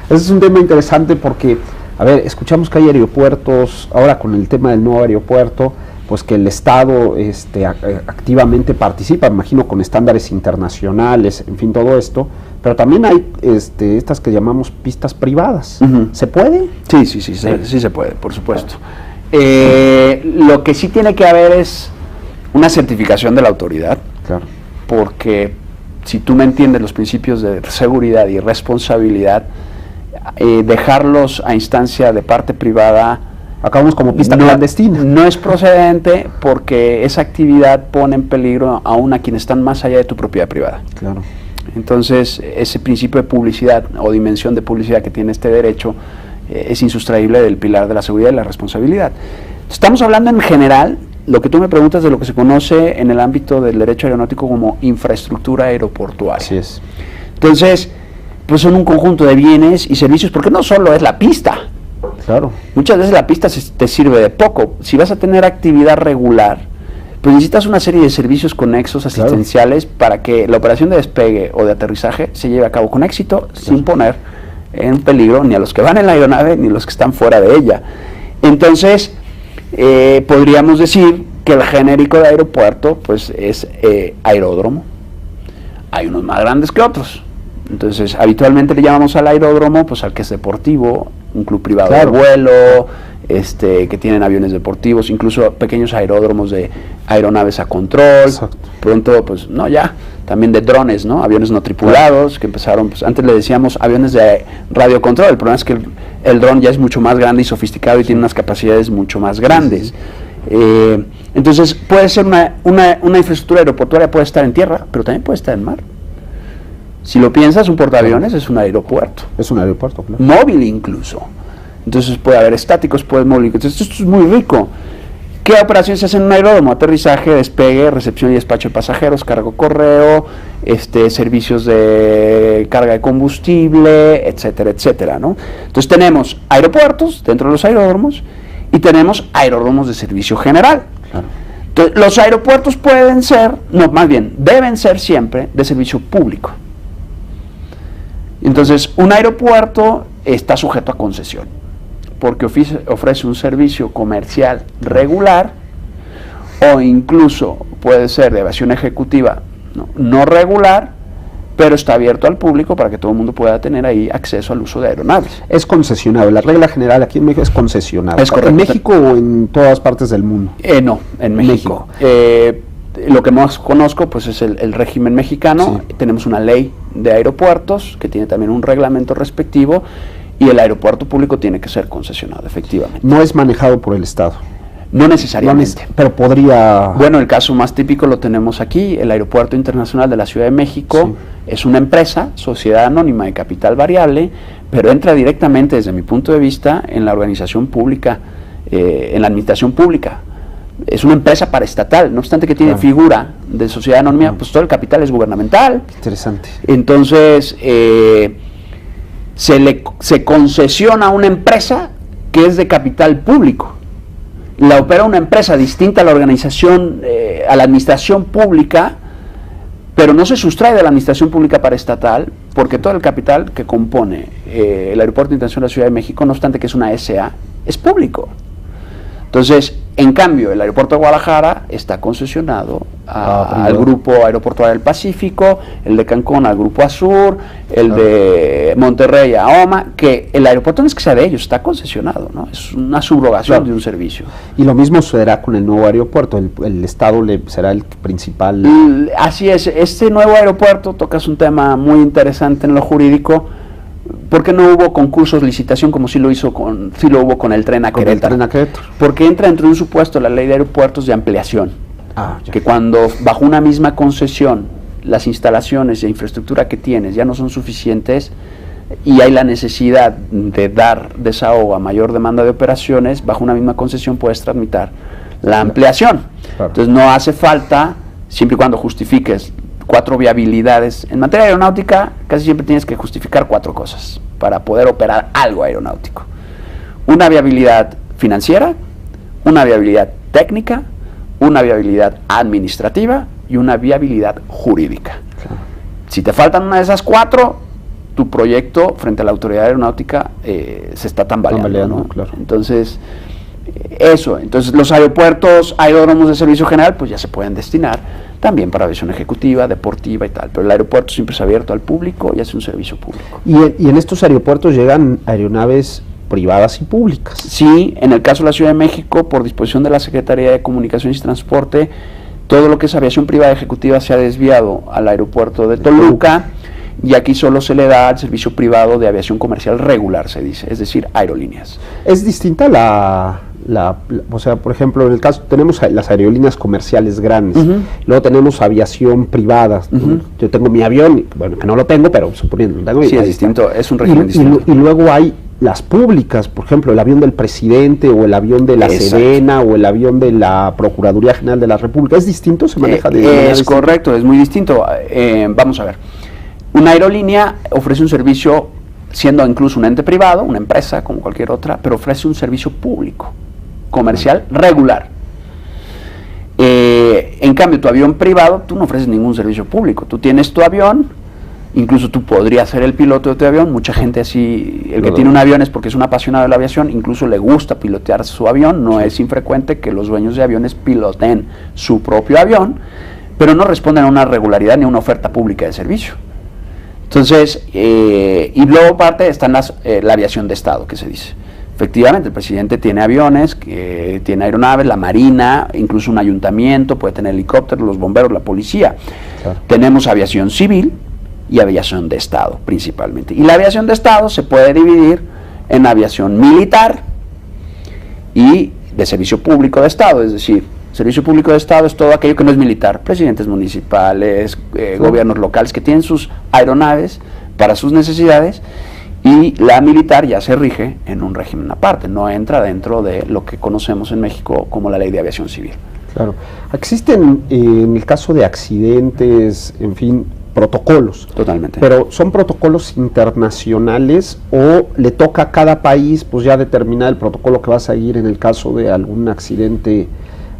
Ese es un tema interesante porque, a ver, escuchamos que hay aeropuertos, ahora con el tema del nuevo aeropuerto, pues que el Estado activamente participa, me imagino con estándares internacionales, en fin, todo esto, pero también hay estas que llamamos pistas privadas. Uh-huh. ¿Se puede? Sí se puede, por supuesto. Lo que sí tiene que haber es una certificación de la autoridad, claro, porque si tú me entiendes los principios de seguridad y responsabilidad, dejarlos a instancia de parte privada, acabamos como pista clandestina. No es procedente, porque esa actividad pone en peligro aún a quienes están más allá de tu propiedad privada. Claro. Entonces, ese principio de publicidad o dimensión de publicidad que tiene este derecho es insustraíble del pilar de la seguridad y la responsabilidad. Estamos hablando en general, lo que tú me preguntas, de lo que se conoce en el ámbito del derecho aeronáutico como infraestructura aeroportuaria. Así es. Entonces, pues son un conjunto de bienes y servicios, porque no solo es la pista. Claro. Muchas veces la pista te sirve de poco. Si vas a tener actividad regular, pues necesitas una serie de servicios conexos asistenciales, claro, para que la operación de despegue o de aterrizaje se lleve a cabo con éxito, claro, sin poner en peligro ni a los que van en la aeronave ni a los que están fuera de ella. Entonces, podríamos decir que el genérico de aeropuerto pues es aeródromo. Hay unos más grandes que otros. Entonces, habitualmente le llamamos al aeródromo pues al que es deportivo, un club privado, claro, de vuelo, que tienen aviones deportivos, incluso pequeños aeródromos de aeronaves a control. Exacto. Pronto, pues, también de drones, ¿no? Aviones no tripulados, que empezaron, pues, antes le decíamos aviones de radiocontrol. El problema es que el dron ya es mucho más grande y sofisticado y tiene unas capacidades mucho más grandes. Entonces, puede ser una infraestructura aeroportuaria, puede estar en tierra, pero también puede estar en mar. Si lo piensas, un portaaviones es un aeropuerto. Es un aeropuerto, claro. Móvil incluso. Entonces puede haber estáticos, puede móvil. Entonces esto es muy rico. ¿Qué operaciones se hacen en un aeródromo? Aterrizaje, despegue, recepción y despacho de pasajeros, cargo correo, servicios de carga de combustible, etcétera, etcétera, ¿no? Entonces tenemos aeropuertos dentro de los aeródromos y tenemos aeródromos de servicio general. Claro. Entonces, los aeropuertos deben ser siempre de servicio público. Entonces, un aeropuerto está sujeto a concesión, porque ofrece un servicio comercial regular, o incluso puede ser de aviación ejecutiva no regular, pero está abierto al público para que todo el mundo pueda tener ahí acceso al uso de aeronaves. Es concesionado, la regla general aquí en México es concesionado. Es correcto. ¿En México o en todas partes del mundo? No, en México. Lo que más conozco pues es el régimen mexicano. Sí. Tenemos una ley de aeropuertos que tiene también un reglamento respectivo, y el aeropuerto público tiene que ser concesionado, efectivamente. No es manejado por el Estado. No necesariamente. Pero podría... Bueno, el caso más típico lo tenemos aquí. El Aeropuerto Internacional de la Ciudad de México es una empresa, sociedad anónima de capital variable, pero entra directamente, desde mi punto de vista, en la organización pública, en la administración pública. Es una empresa paraestatal, no obstante que tiene figura de sociedad anónima, pues todo el capital es gubernamental. Interesante. Entonces, se concesiona a una empresa que es de capital público. La opera una empresa distinta a la organización, a la administración pública, pero no se sustrae de la administración pública paraestatal, porque todo el capital que compone el Aeropuerto Internacional de la Ciudad de México, no obstante que es una SA, es público. Entonces, en cambio, el aeropuerto de Guadalajara está concesionado al Grupo Aeroportuario del Pacífico, el de Cancún al Grupo Azur, el de Monterrey a OMA, que el aeropuerto no es que sea de ellos, está concesionado, ¿no? Es una subrogación de un servicio. Y lo mismo sucederá con el nuevo aeropuerto, el Estado será el principal... Así es, este nuevo aeropuerto, tocas un tema muy interesante en lo jurídico. ¿Por qué no hubo concursos, licitación como sí lo hubo con el tren a Querétaro? Porque entra dentro de un supuesto la ley de aeropuertos de ampliación, que cuando bajo una misma concesión las instalaciones e infraestructura que tienes ya no son suficientes y hay la necesidad de dar desahogo a mayor demanda de operaciones, bajo una misma concesión puedes tramitar la ampliación. Entonces no hace falta, siempre y cuando justifiques 4 viabilidades. En materia aeronáutica casi siempre tienes que justificar 4 cosas para poder operar algo aeronáutico. Una viabilidad financiera, una viabilidad técnica, una viabilidad administrativa y una viabilidad jurídica. Si te faltan una de esas 4, tu proyecto frente a la autoridad aeronáutica se está tambaleando, ¿no? Entonces, entonces los aeropuertos, aeródromos de servicio general, pues ya se pueden destinar también para aviación ejecutiva, deportiva y tal, pero el aeropuerto siempre es abierto al público y hace un servicio público. ¿Y en estos aeropuertos llegan aeronaves privadas y públicas? Sí, en el caso de la Ciudad de México, por disposición de la Secretaría de Comunicaciones y Transporte, todo lo que es aviación privada ejecutiva se ha desviado al aeropuerto de Toluca, y aquí solo se le da al servicio privado de aviación comercial regular, se dice, es decir, aerolíneas. ¿Es distinta o sea, por ejemplo, en el caso, tenemos las aerolíneas comerciales grandes, luego tenemos aviación privada, yo tengo mi avión, bueno, que no lo tengo, pero suponiendo, lo tengo. Sí, es distinto, es un régimen distinto. Y luego hay las públicas, por ejemplo, el avión del presidente, o el avión de la Sedena, o el avión de la Procuraduría General de la República, ¿es distinto? ¿Se maneja es correcto, es muy distinto. Vamos a ver, una aerolínea ofrece un servicio, siendo incluso un ente privado, una empresa como cualquier otra, pero ofrece un servicio público, comercial, regular. En cambio, tu avión privado, tú no ofreces ningún servicio público. Tú tienes tu avión, incluso tú podrías ser el piloto de tu avión. Mucha gente así, el que tiene un avión es porque es un apasionado de la aviación, incluso le gusta pilotear su avión. No es infrecuente que los dueños de aviones piloten su propio avión, pero no responden a una regularidad ni a una oferta pública de servicio. Entonces, y luego aparte está la aviación de Estado, que se dice. Efectivamente, el presidente tiene aviones, tiene aeronaves, la Marina, incluso un ayuntamiento, puede tener helicópteros, los bomberos, la policía. Tenemos aviación civil y aviación de Estado, principalmente. Y la aviación de Estado se puede dividir en aviación militar y de servicio público de Estado, es decir, servicio público de Estado es todo aquello que no es militar, presidentes municipales, gobiernos locales que tienen sus aeronaves para sus necesidades, y la militar ya se rige en un régimen aparte, no entra dentro de lo que conocemos en México como la Ley de Aviación Civil. Claro. Existen, en el caso de accidentes, en fin, protocolos. Totalmente. Pero ¿son protocolos internacionales o le toca a cada país pues ya determinar el protocolo que va a seguir en el caso de algún accidente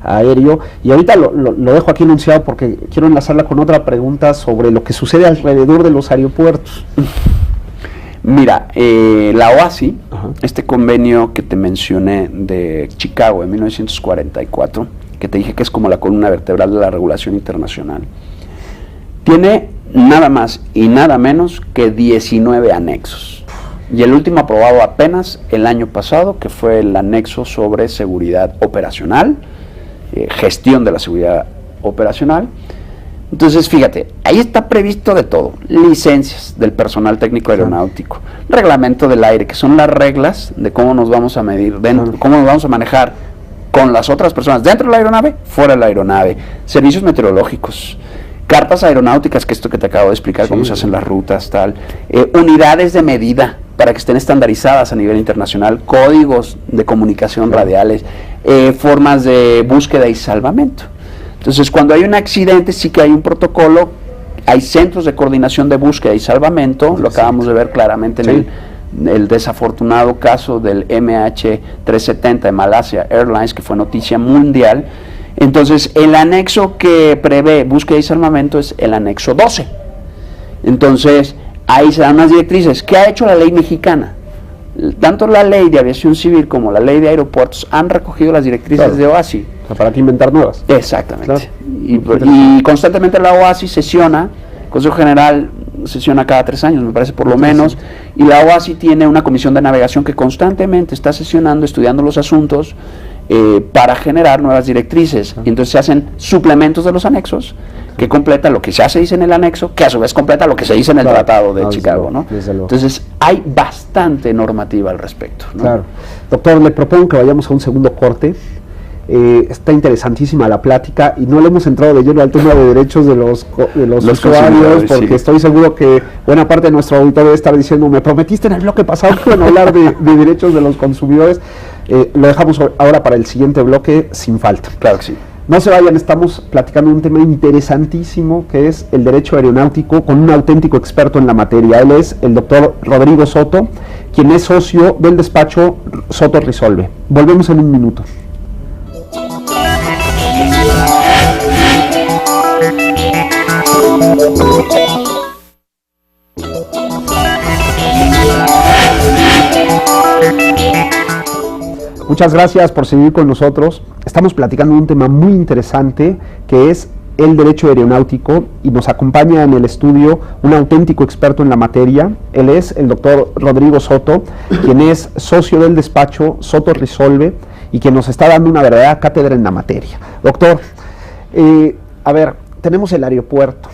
aéreo? Y ahorita lo dejo aquí enunciado porque quiero enlazarla con otra pregunta sobre lo que sucede alrededor de los aeropuertos. Mira, la OASI, este convenio que te mencioné de Chicago de 1944, que te dije que es como la columna vertebral de la regulación internacional, tiene nada más y nada menos que 19 anexos. Y el último aprobado apenas el año pasado, que fue el anexo sobre seguridad operacional, gestión de la seguridad operacional, Entonces, fíjate, ahí está previsto de todo, licencias del personal técnico aeronáutico, reglamento del aire, que son las reglas de cómo nos vamos a medir, cómo nos vamos a manejar con las otras personas dentro de la aeronave, fuera de la aeronave, servicios meteorológicos, cartas aeronáuticas, que esto que te acabo de explicar, cómo se hacen las rutas, tal, unidades de medida para que estén estandarizadas a nivel internacional, códigos de comunicación radiales, formas de búsqueda y salvamento. Entonces, cuando hay un accidente, sí que hay un protocolo, hay centros de coordinación de búsqueda y salvamento, lo acabamos de ver claramente en el desafortunado caso del MH370 de Malaysia Airlines, que fue noticia mundial. Entonces, el anexo que prevé búsqueda y salvamento es el anexo 12. Entonces, ahí se dan unas directrices. ¿Qué ha hecho la ley mexicana? Tanto la ley de aviación civil como la ley de aeropuertos han recogido las directrices de OASI. O sea, ¿para qué inventar nuevas? Exactamente. Y constantemente la OASI sesiona, el Consejo General sesiona cada 3 años, me parece, por lo menos, y la OASI tiene una comisión de navegación que constantemente está sesionando, estudiando los asuntos para generar nuevas directrices. Y entonces se hacen suplementos de los anexos que completa lo que ya se dice en el anexo, que a su vez completa lo que se dice en el Tratado de Chicago, ¿no? Entonces hay bastante normativa al respecto, ¿no? Claro. Doctor, le propongo que vayamos a un segundo corte. Está interesantísima la plática y no le hemos entrado de lleno al tema de derechos de los usuarios, porque estoy seguro que buena parte de nuestro auditorio debe estar diciendo: me prometiste en el bloque pasado que iban a hablar de derechos de los consumidores. Lo dejamos ahora para el siguiente bloque sin falta. Claro que sí. No se vayan, estamos platicando un tema interesantísimo que es el derecho aeronáutico con un auténtico experto en la materia. Él es el doctor Rodrigo Soto, quien es socio del despacho Soto Resolve. Volvemos en un minuto. Muchas gracias por seguir con nosotros. Estamos platicando un tema muy interesante que es el derecho aeronáutico y nos acompaña en el estudio un auténtico experto en la materia. Él es el doctor Rodrigo Soto, quien es socio del despacho Soto Resolve y quien nos está dando una verdadera cátedra en la materia. Doctor, a ver, tenemos el aeropuerto.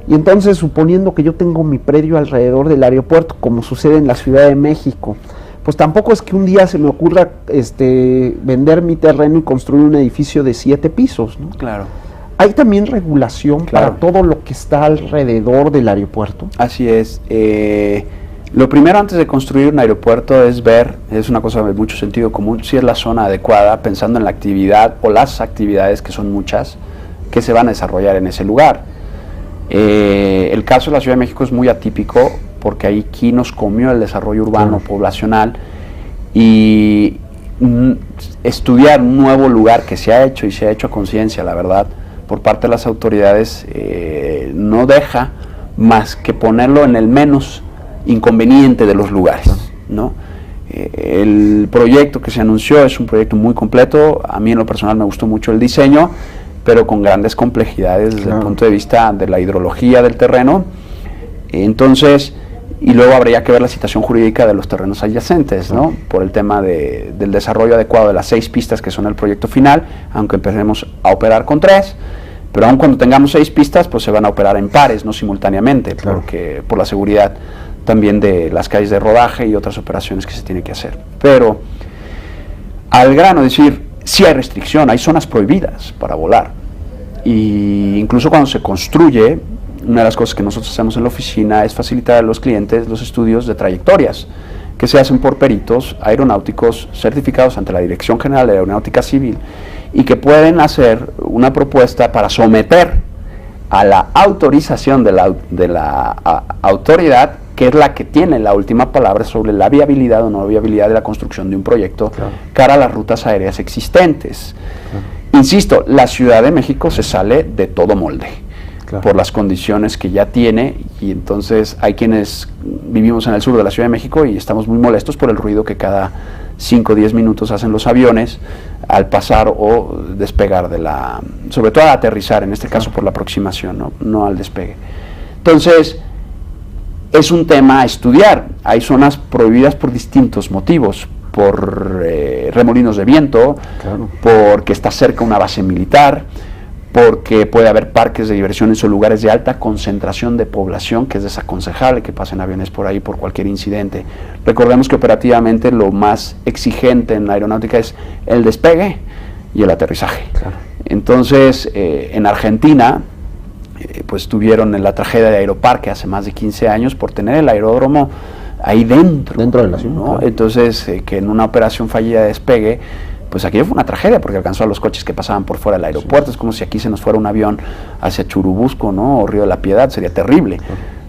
Y entonces, suponiendo que yo tengo mi predio alrededor del aeropuerto, como sucede en la Ciudad de México, pues tampoco es que un día se me ocurra vender mi terreno y construir un edificio de 7 pisos, ¿no? Claro. ¿Hay también regulación para todo lo que está alrededor del aeropuerto? Así es. Lo primero antes de construir un aeropuerto es ver, es una cosa de mucho sentido común, si es la zona adecuada, pensando en la actividad o las actividades, que son muchas, que se van a desarrollar en ese lugar. El caso de la Ciudad de México es muy atípico porque aquí nos comió el desarrollo urbano poblacional y estudiar un nuevo lugar que se ha hecho y se ha hecho a conciencia, la verdad, por parte de las autoridades, no deja más que ponerlo en el menos inconveniente de los lugares, ¿no? El proyecto que se anunció es un proyecto muy completo. A mí en lo personal me gustó mucho el diseño, pero con grandes complejidades desde el punto de vista de la hidrología del terreno. Entonces, y luego habría que ver la situación jurídica de los terrenos adyacentes, ¿no? Por el tema del desarrollo adecuado de las 6 pistas que son el proyecto final, aunque empecemos a operar con 3, pero aun cuando tengamos 6 pistas, pues se van a operar en pares, no simultáneamente, porque por la seguridad también de las calles de rodaje y otras operaciones que se tienen que hacer. Pero al grano, es decir, sí hay restricción, hay zonas prohibidas para volar, y incluso cuando se construye, una de las cosas que nosotros hacemos en la oficina es facilitar a los clientes los estudios de trayectorias que se hacen por peritos aeronáuticos certificados ante la Dirección General de Aeronáutica Civil y que pueden hacer una propuesta para someter a la autorización de la autoridad, que es la que tiene la última palabra sobre la viabilidad o no viabilidad de la construcción de un proyecto cara a las rutas aéreas existentes. Insisto, la Ciudad de México se sale de todo molde. Por las condiciones que ya tiene, y entonces hay quienes vivimos en el sur de la Ciudad de México y estamos muy molestos por el ruido que cada 5 o 10 minutos hacen los aviones al pasar o despegar sobre todo al aterrizar, en este caso por la aproximación, no al despegue. Entonces, es un tema a estudiar. Hay zonas prohibidas por distintos motivos, por remolinos de viento, porque está cerca una base militar, porque puede haber parques de diversiones o lugares de alta concentración de población, que es desaconsejable que pasen aviones por ahí por cualquier incidente. Recordemos que operativamente lo más exigente en la aeronáutica es el despegue y el aterrizaje. Claro. Entonces, en Argentina, pues tuvieron la tragedia de Aeroparque hace más de 15 años por tener el aeródromo ahí dentro de la ciudad, ¿no? Claro. Entonces, que en una operación fallida de despegue, pues aquello fue una tragedia porque alcanzó a los coches que pasaban por fuera del aeropuerto. Es como si aquí se nos fuera un avión hacia Churubusco, ¿no? O Río de la Piedad, sería terrible.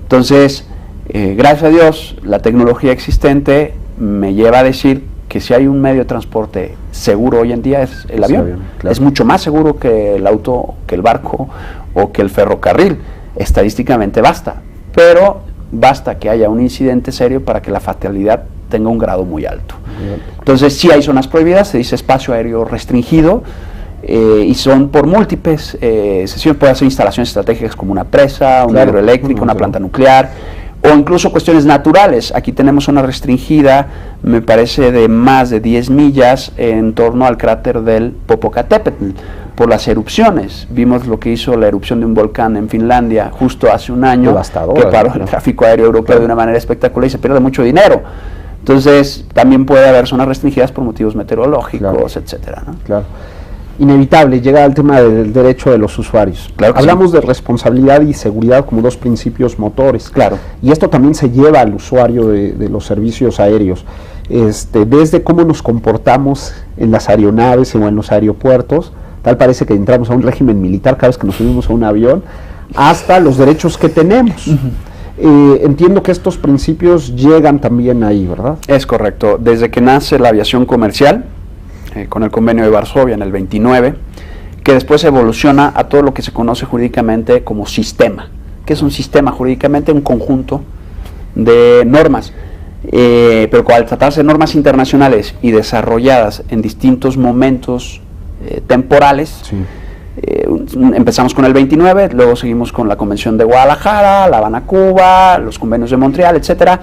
Entonces, gracias a Dios, la tecnología existente me lleva a decir que si hay un medio de transporte seguro hoy en día es el avión. Claro. Es mucho más seguro que el auto, que el barco o que el ferrocarril. Estadísticamente basta, pero basta que haya un incidente serio para que la fatalidad tenga un grado muy alto. Entonces, sí hay zonas prohibidas, se dice espacio aéreo restringido, y son por múltiples sesiones. Puede hacer instalaciones estratégicas como una presa, una hidroeléctrica, una planta nuclear, o incluso cuestiones naturales. Aquí tenemos una restringida, me parece, de más de 10 millas en torno al cráter del Popocatépetl, por las erupciones. Vimos lo que hizo la erupción de un volcán en Finlandia justo hace un año, devastador, que paró el tráfico aéreo europeo de una manera espectacular y se pierde mucho dinero. Entonces, también puede haber zonas restringidas por motivos meteorológicos, etcétera, ¿no? Claro. Inevitable, llega al tema del derecho de los usuarios. Claro, hablamos de responsabilidad y seguridad como dos principios motores. Claro. Y esto también se lleva al usuario de los servicios aéreos. Desde cómo nos comportamos en las aeronaves o en los aeropuertos, tal parece que entramos a un régimen militar cada vez que nos subimos a un avión, hasta los derechos que tenemos. Entiendo que estos principios llegan también ahí, ¿verdad? Es correcto. Desde que nace la aviación comercial, con el convenio de Varsovia en el 29, que después evoluciona a todo lo que se conoce jurídicamente como sistema. ¿Qué es un sistema? Jurídicamente un conjunto de normas, pero al tratarse de normas internacionales y desarrolladas en distintos momentos temporales, Sí. Empezamos con el 29, luego seguimos con la Convención de Guadalajara, La Habana, Cuba, los convenios de Montreal, etcétera,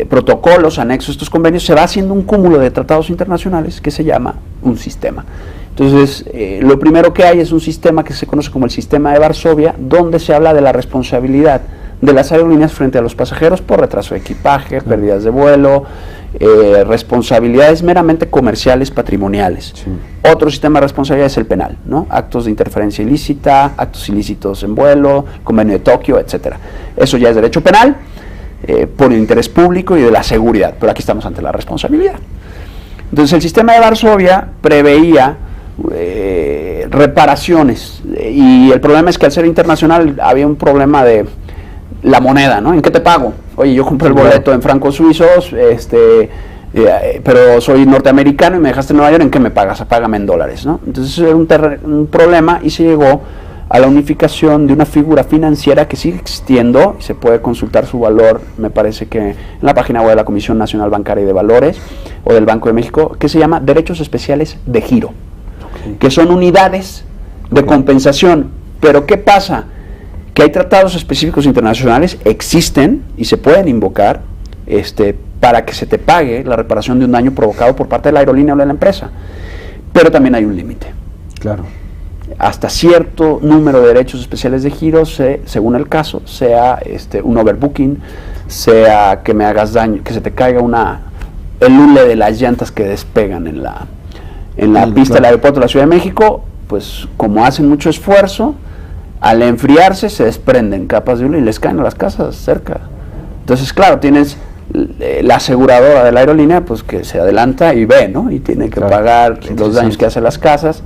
protocolos, anexos a estos convenios. Se va haciendo un cúmulo de tratados internacionales que se llama un sistema. Entonces, lo primero que hay es un sistema que se conoce como el Sistema de Varsovia, donde se habla de la responsabilidad de las aerolíneas frente a los pasajeros por retraso de equipaje, pérdidas de vuelo, responsabilidades meramente comerciales, patrimoniales. Sí. Otro sistema de responsabilidad es el penal, ¿no? Actos de interferencia ilícita, actos ilícitos en vuelo, convenio de Tokio, etcétera. Eso ya es derecho penal, por el interés público y de la seguridad, pero aquí estamos ante la responsabilidad. Entonces, el sistema de Varsovia preveía reparaciones, y el problema es que al ser internacional había un problema de la moneda, ¿no? ¿En qué te pago? Oye, yo compré el boleto en francos suizos, pero soy norteamericano y me dejaste en Nueva York, ¿en qué me pagas? Págame en dólares, ¿no? Entonces era un problema, y se llegó a la unificación de una figura financiera que sigue existiendo, y se puede consultar su valor, me parece que en la página web de la Comisión Nacional Bancaria y de Valores o del Banco de México, que se llama Derechos Especiales de Giro, que son unidades de compensación. Pero ¿qué pasa? Que hay tratados específicos internacionales, existen y se pueden invocar para que se te pague la reparación de un daño provocado por parte de la aerolínea o de la empresa, pero también hay un límite. Claro. Hasta cierto número de derechos especiales de giro, según el caso, sea un overbooking, sea que me hagas daño, que se te caiga el hule de las llantas que despegan en la pista del aeropuerto de la Ciudad de México, pues como hacen mucho esfuerzo, al enfriarse se desprenden capas de hule y les caen a las casas cerca. Entonces, claro, tienes la aseguradora de la aerolínea, pues que se adelanta y ve, ¿no? Y tiene que pagar los daños que hacen las casas.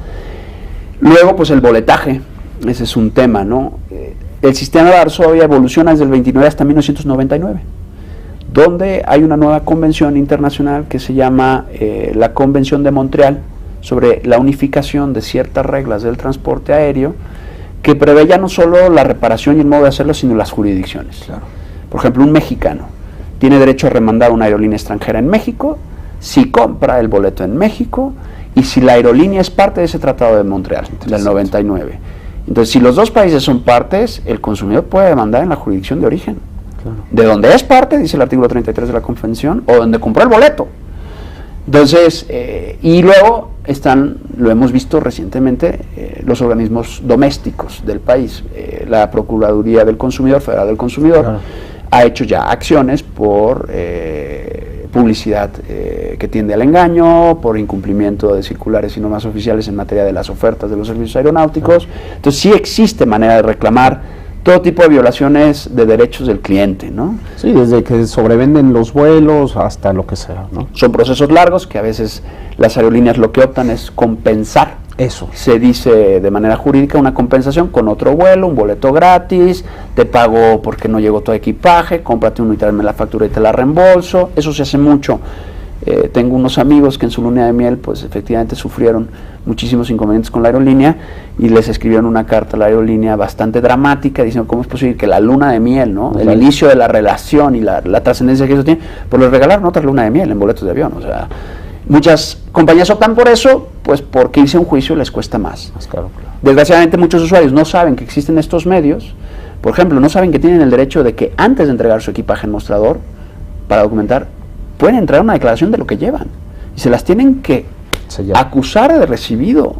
Luego, pues el boletaje, ese es un tema, ¿no? El sistema de Varsovia evoluciona desde el 29 hasta 1999, donde hay una nueva convención internacional que se llama la Convención de Montreal sobre la unificación de ciertas reglas del transporte aéreo, que prevé ya no solo la reparación y el modo de hacerlo, sino las jurisdicciones. Claro. Por ejemplo, un mexicano tiene derecho a remandar una aerolínea extranjera en México si compra el boleto en México y si la aerolínea es parte de ese Tratado de Montreal del 99. Entonces, si los dos países son partes, el consumidor puede demandar en la jurisdicción de origen. Claro. De donde es parte, dice el artículo 33 de la Convención, o donde compró el boleto. Entonces, y luego lo hemos visto recientemente, los organismos domésticos del país. La Procuraduría del Consumidor, Federal del Consumidor, claro, ha hecho ya acciones por publicidad que tiende al engaño, por incumplimiento de circulares y normas oficiales en materia de las ofertas de los servicios aeronáuticos. Entonces sí existe manera de reclamar todo tipo de violaciones de derechos del cliente, ¿no? Sí, desde que sobrevenden los vuelos hasta lo que sea, ¿no? Son procesos largos que a veces las aerolíneas lo que optan es compensar. Eso. Se dice de manera jurídica una compensación con otro vuelo, un boleto gratis, te pago porque no llegó tu equipaje, cómprate uno y tráeme la factura y te la reembolso. Eso se hace mucho. Tengo unos amigos que en su luna de miel pues efectivamente sufrieron muchísimos inconvenientes con la aerolínea y les escribieron una carta a la aerolínea bastante dramática diciendo cómo es posible que la luna de miel, ¿no? El inicio de la relación y la trascendencia que eso tiene, pues les regalaron otra luna de miel en boletos de avión. O sea, muchas compañías optan por eso, pues porque irse a un juicio les cuesta más. Claro. Desgraciadamente muchos usuarios no saben que existen estos medios. Por ejemplo, no saben que tienen el derecho de que antes de entregar su equipaje en mostrador para documentar, pueden entregar una declaración de lo que llevan y se las tienen que acusar de recibido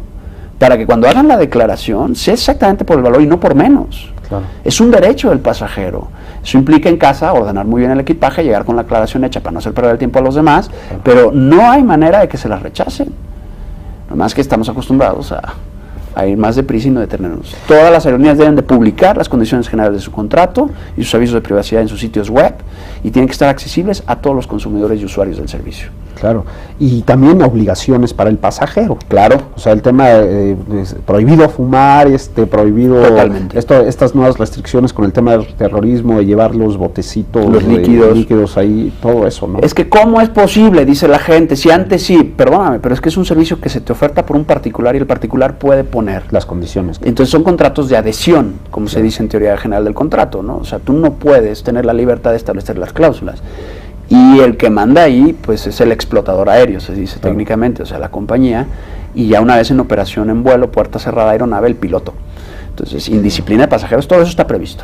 para que cuando hagan la declaración sea exactamente por el valor y no por menos. Claro. Es un derecho del pasajero. Eso implica en casa ordenar muy bien el equipaje, llegar con la aclaración hecha para no hacer perder el tiempo a los demás, claro, pero no hay manera de que se las rechacen. Nomás que estamos acostumbrados a ir más deprisa y no detenernos. Todas las aerolíneas deben de publicar las condiciones generales de su contrato y sus avisos de privacidad en sus sitios web y tienen que estar accesibles a todos los consumidores y usuarios del servicio. Claro, y también obligaciones para el pasajero. Claro. O sea, el tema prohibido fumar, prohibido... Totalmente. Estas nuevas restricciones con el tema del terrorismo, de llevar los botecitos, los líquidos ahí, todo eso, ¿no? Es que ¿cómo es posible? Dice la gente, si antes sí, perdóname, pero es que es un servicio que se te oferta por un particular y el particular puede poner las condiciones. Entonces son contratos de adhesión, como se dice en teoría general del contrato, ¿no? O sea, tú no puedes tener la libertad de establecer las cláusulas. Y el que manda ahí, pues es el explotador aéreo, se dice técnicamente, o sea, la compañía, y ya una vez en operación en vuelo, puerta cerrada, aeronave, el piloto. Entonces, indisciplina de pasajeros, todo eso está previsto.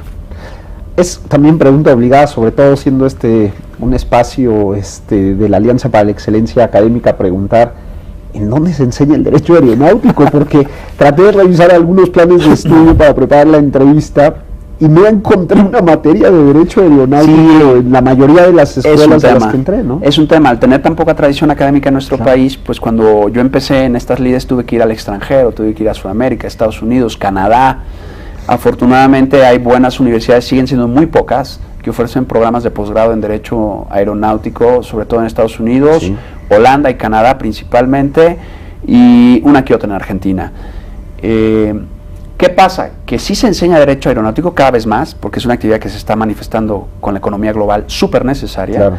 Es también pregunta obligada, sobre todo siendo un espacio de la Alianza para la Excelencia Académica, preguntar ¿en dónde se enseña el derecho aeronáutico? Porque traté de revisar algunos planes de estudio para preparar la entrevista y no encontré una materia de derecho aeronáutico en la mayoría de las escuelas a las que entré, ¿no? Es un tema, al tener tan poca tradición académica en nuestro país, pues cuando yo empecé en estas lides tuve que ir al extranjero, tuve que ir a Sudamérica, Estados Unidos, Canadá. Afortunadamente hay buenas universidades, siguen siendo muy pocas, que ofrecen programas de posgrado en derecho aeronáutico, sobre todo en Estados Unidos, sí, Holanda y Canadá principalmente, y una que otra en Argentina. ¿Qué pasa? Que sí se enseña derecho aeronáutico cada vez más, porque es una actividad que se está manifestando con la economía global súper necesaria. Claro.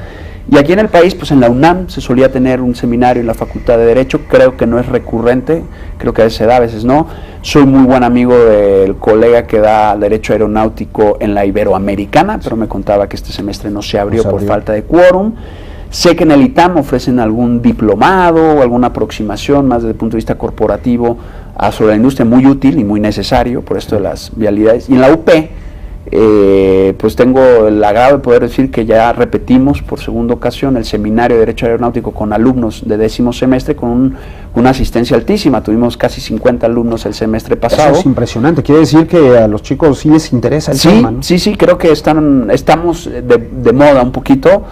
Y aquí en el país, pues en la UNAM se solía tener un seminario en la Facultad de Derecho, creo que no es recurrente, creo que a veces se da, a veces no. Soy muy buen amigo del colega que da Derecho Aeronáutico en la Iberoamericana, pero me contaba que este semestre no se abrió por falta de quórum. Sé que en el ITAM ofrecen algún diplomado o alguna aproximación más desde el punto de vista corporativo sobre la industria, muy útil y muy necesario por esto de las vialidades. Y en la UP, pues tengo el agrado de poder decir que ya repetimos por segunda ocasión el seminario de Derecho Aeronáutico con alumnos de 10º semestre con una asistencia altísima. Tuvimos casi 50 alumnos el semestre pasado. Eso es impresionante, quiere decir que a los chicos sí les interesa el tema, ¿no? Sí, creo que estamos de moda un poquito,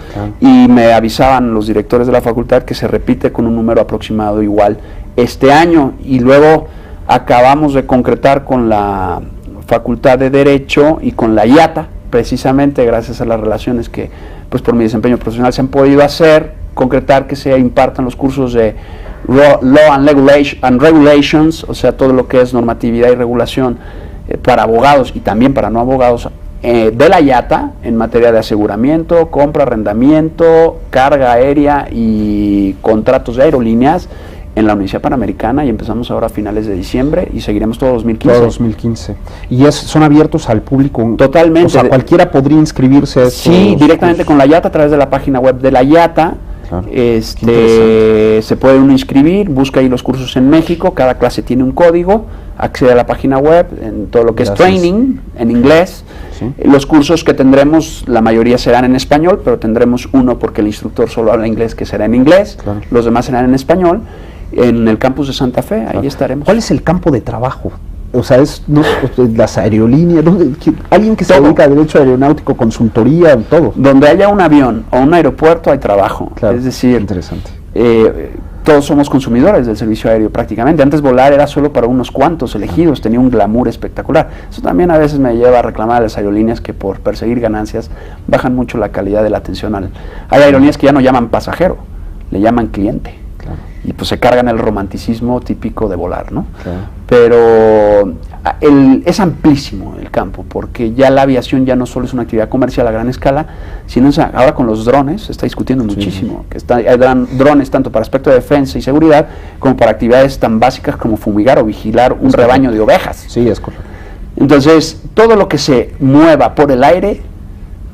y me avisaban los directores de la facultad que se repite con un número aproximado igual este año, y luego acabamos de concretar con la Facultad de Derecho y con la IATA, precisamente gracias a las relaciones que pues por mi desempeño profesional se han podido hacer, concretar que se impartan los cursos de Law and Regulations, o sea, todo lo que es normatividad y regulación para abogados y también para no abogados de la IATA en materia de aseguramiento, compra, arrendamiento, carga aérea y contratos de aerolíneas en la Universidad Panamericana, y empezamos ahora a finales de diciembre y seguiremos todo 2015. Todo 2015. ¿Y son abiertos al público? Totalmente. O sea, cualquiera podría inscribirse a estos Sí, directamente con la IATA, a través de la página web de la IATA. Claro. Se puede uno inscribir, busca ahí los cursos en México, cada clase tiene un código, accede a la página web, en todo lo que es training, en inglés. Sí. Los cursos que tendremos, la mayoría serán en español, pero tendremos uno porque el instructor solo habla inglés, que será en inglés, los demás serán en español. en el campus de Santa Fe, ahí estaremos. ¿Cuál es el campo de trabajo? O sea, las aerolíneas, alguien que se dedica a derecho aeronáutico, consultoría, todo. Donde haya un avión o un aeropuerto hay trabajo. Claro, es decir, interesante. Todos somos consumidores del servicio aéreo prácticamente. Antes volar era solo para unos cuantos elegidos, tenía un glamour espectacular. Eso también a veces me lleva a reclamar a las aerolíneas que por perseguir ganancias bajan mucho la calidad de la atención Hay aerolíneas que ya no llaman pasajero, le llaman cliente. Claro. Y pues se cargan el romanticismo típico de volar, ¿no? Claro. Pero es amplísimo el campo, porque ya la aviación ya no solo es una actividad comercial a gran escala, sino ahora con los drones se está discutiendo muchísimo, que hay drones tanto para aspecto de defensa y seguridad, como para actividades tan básicas como fumigar o vigilar un rebaño de ovejas. Sí, es correcto. Entonces, todo lo que se mueva por el aire,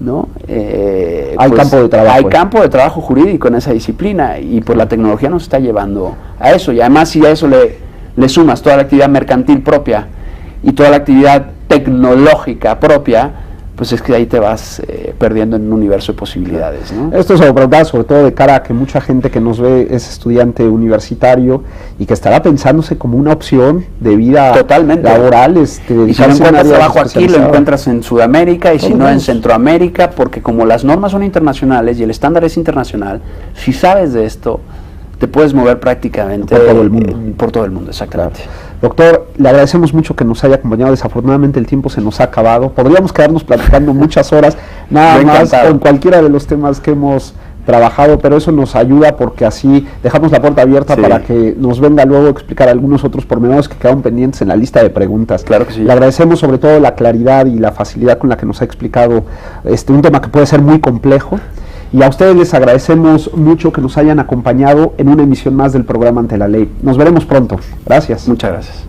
¿no? Hay campo de trabajo. Hay campo de trabajo jurídico en esa disciplina, y pues la tecnología nos está llevando a eso, y además si a eso le sumas toda la actividad mercantil propia y toda la actividad tecnológica propia, pues es que ahí te vas perdiendo en un universo de posibilidades, ¿no? Esto es verdad, sobre todo de cara a que mucha gente que nos ve es estudiante universitario y que estará pensándose como una opción de vida totalmente laboral. Y si no encuentras trabajo aquí, lo encuentras en Sudamérica, y si no en Centroamérica, porque como las normas son internacionales y el estándar es internacional, si sabes de esto, te puedes mover prácticamente por todo el mundo. Por todo el mundo, exactamente. Claro. Doctor, le agradecemos mucho que nos haya acompañado. Desafortunadamente el tiempo se nos ha acabado. Podríamos quedarnos platicando muchas horas, nada más con cualquiera de los temas que hemos trabajado, pero eso nos ayuda porque así dejamos la puerta abierta para que nos venga luego a explicar algunos otros pormenores que quedaron pendientes en la lista de preguntas. Claro que sí. Le agradecemos sobre todo la claridad y la facilidad con la que nos ha explicado un tema que puede ser muy complejo. Y a ustedes les agradecemos mucho que nos hayan acompañado en una emisión más del programa Ante la Ley. Nos veremos pronto. Gracias. Muchas gracias.